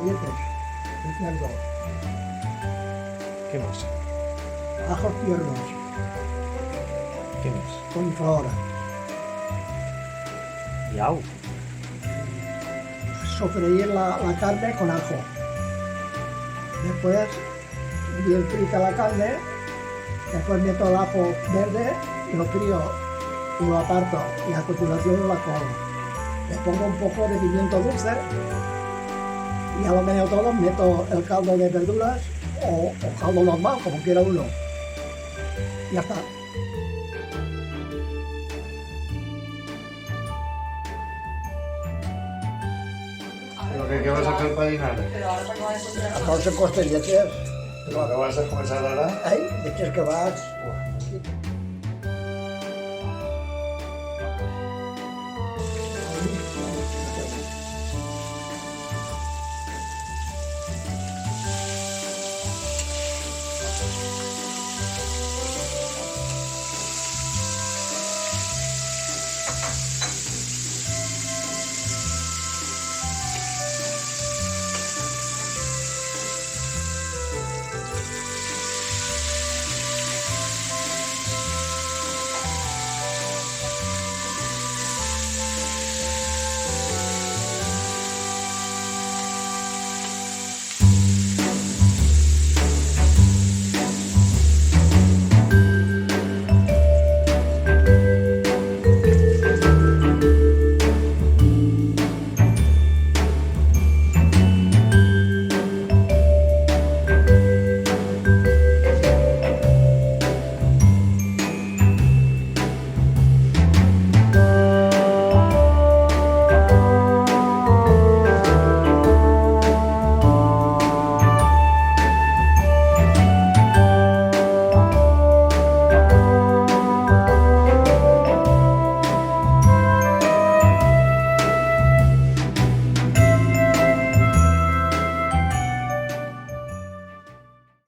dientes de cerdo, ¿Qué más? ajos tiernos, ¿Qué más? coliflor, Yau. sofreír la carne con ajo. Después, bien frita la carne, después meto el ajo verde y lo frío y lo aparto y a continuación la colo. Le pongo un poco de pimiento dulce y a lo medio todo meto el caldo de verduras o caldo normal, como quiera uno. Ya está. ¿Pero qué vas a hacer para dinar? Arroz en costelletes. ¿Lo que vas a comenzar ahora? Ay, de que vas.